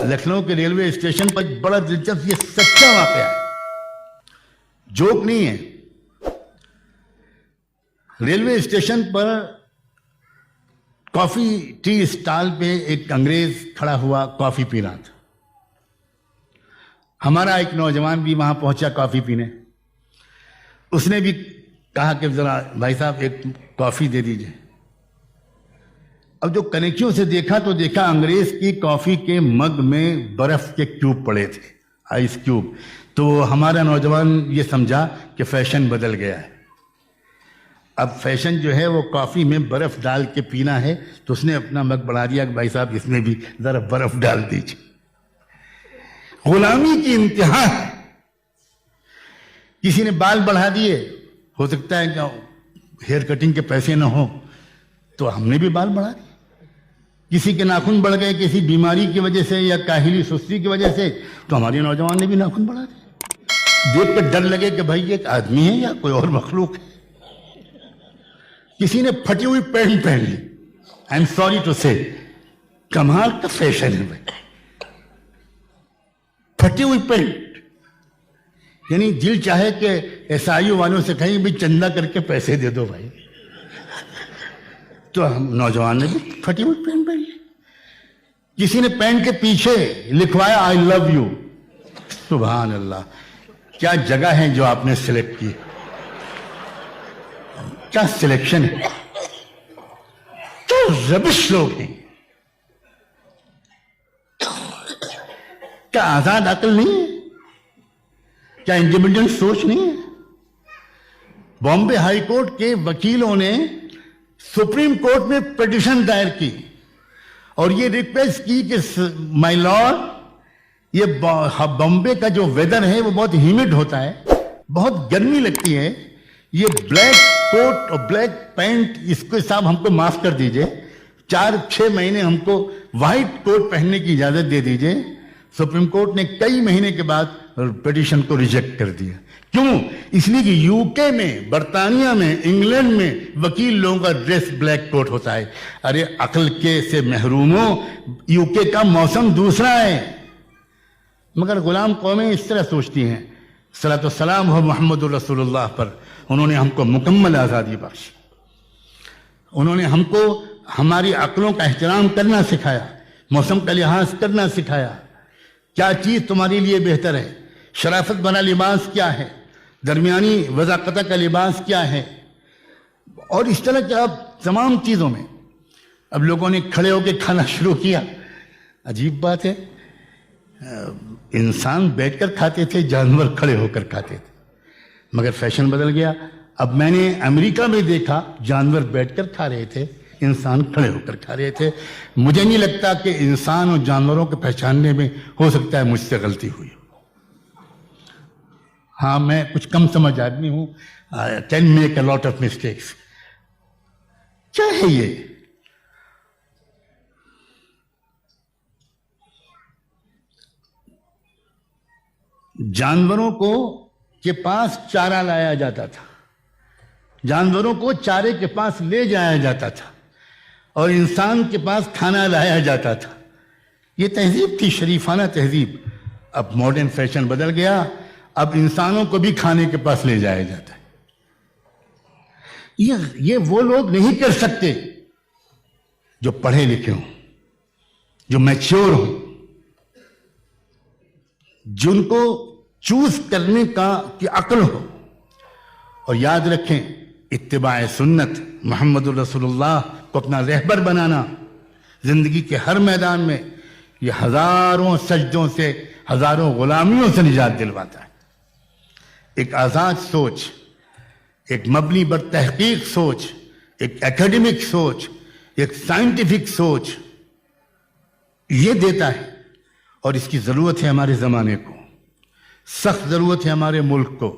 लखनऊ के railway station पर एक बड़ा दिलचस्प ये सच्चा वाकया है, जोक नहीं है। रेलवे स्टेशन पर कॉफी टी स्टॉल पे एक अंग्रेज खड़ा हुआ कॉफी पी रहा था। हमारा एक नौजवान भी वहां पहुंचा कॉफी पीने। उसने भी कहा कि जरा भाई साहब एक कॉफी दे दीजिए। अब जो कनेक्शियों से देखा तो देखा अंग्रेज की कॉफी के मग में बर्फ के क्यूब पड़े थे, आइस क्यूब। तो हमारा नौजवान ये समझा कि फैशन बदल गया है, अब फैशन जो है वो कॉफी में बर्फ डाल के पीना है। तो उसने अपना मग बढ़ा दिया कि भाई साहब इसमें भी जरा बर्फ डाल दीजिए। गुलामी की इंतहा है। किसी ने बाल बढ़ा दिए, हो सकता है कि हेयर कटिंग के पैसे ना हो तो हमने भी बाल बढ़ा दिए। किसी के नाखून बढ़ गए किसी बीमारी की वजह से या काहिली सुस्ती की वजह से, तो हमारे नौजवान ने भी नाखून बढ़ा दिए। देख कर डर लगे कि भाई ये एक आदमी है या कोई और मखलूक है। किसी ने फटी हुई पैंट पहन ली। आई एम सॉरी टू से, कमाल का फैशन है भाई, फटी हुई पैंट। यानी दिल चाहे कि एसआईयू वालों से कहीं भी चंदा करके पैसे दे दो भाई। तो हम नौजवान ने भी फटी हुई पैंट पहन ली। किसी ने पैंट के पीछे लिखवाया आई लव यू। सुभान अल्लाह, क्या जगह है जो आपने सिलेक्ट की, क्या सिलेक्शन है, क्या रबिश लोग हैं। क्या आजाद अकल नहीं है, क्या इंडिपेंडेंट सोच नहीं है। बॉम्बे हाई कोर्ट के वकीलों ने सुप्रीम कोर्ट में पिटीशन दायर की और ये रिक्वेस्ट की कि माय लॉर्ड, ये बॉम्बे का जो वेदर है वो बहुत ह्यूमिड होता है, बहुत गर्मी लगती है। ये ब्लैक कोट और ब्लैक पैंट इसके साथ हमको माफ कर दीजिए। 4-6 महीने हमको व्हाइट कोट पहनने की इजाजत दे दीजिए। सुप्रीम कोर्ट ने कई महीने के बाद पिटीशन को रिजेक्ट कर दिया। क्यों? इसलिए कि यूके में, बर्तानिया में, इंग्लैंड में वकील लोगों का ड्रेस ब्लैक कोट होता है। अरे अक्ल के से महरूमों, यूके का मौसम दूसरा है। मगर गुलाम कौमें इस तरह सोचती हैं। सलातो सलाम हो मोहम्मद रसूलुल्लाह पर, उन्होंने हमको मुकम्मल आज़ादी बख्शी। उन्होंने हमको हमारी अक्लों का एहतराम करना सिखाया, मौसम का लिहाज करना सिखाया। क्या चीज़ तुम्हारे लिए बेहतर है, शराफत भरा लिबास क्या है, दरमियानी वज़ाक़त का लिबास क्या है। और इस तरह के अब तमाम चीज़ों में अब लोगों ने खड़े होकर खाना शुरू किया। अजीब बात है, इंसान बैठकर खाते थे, जानवर खड़े होकर खाते थे। मगर फैशन बदल गया। अब मैंने अमेरिका में देखा जानवर बैठकर खा रहे थे, इंसान खड़े होकर खा रहे थे। मुझे नहीं लगता कि इंसान और जानवरों को पहचानने में हो सकता है मुझसे गलती हुई। हाँ, मैं कुछ कम समझ आदमी हूं, can make a lot of mistakes. क्या है ये? जानवरों को के पास चारा लाया जाता था, जानवरों को चारे के पास ले जाया जाता था और इंसान के पास खाना लाया जाता था। ये तहजीब थी, शरीफाना तहजीब। अब मॉडर्न फैशन बदल गया, अब इंसानों को भी खाने के पास ले जाया जाता है। ये वो लोग नहीं कर सकते जो पढ़े लिखे हों, जो मैच्योर हों, जिनको चूज करने की अक्ल हो। और याद रखें, इत्तिबाए सुन्नत, मोहम्मद रसूलुल्लाह को अपना रहबर बनाना जिंदगी के हर मैदान में, ये हजारों सजदों से, हजारों गुलामियों से निजात दिलवाता है। एक आजाद सोच, एक मबनी बर तहकीक सोच, एक एकेडमिक सोच, एक साइंटिफिक सोच ये देता है। और इसकी जरूरत है हमारे जमाने को, सख्त जरूरत है हमारे मुल्क को।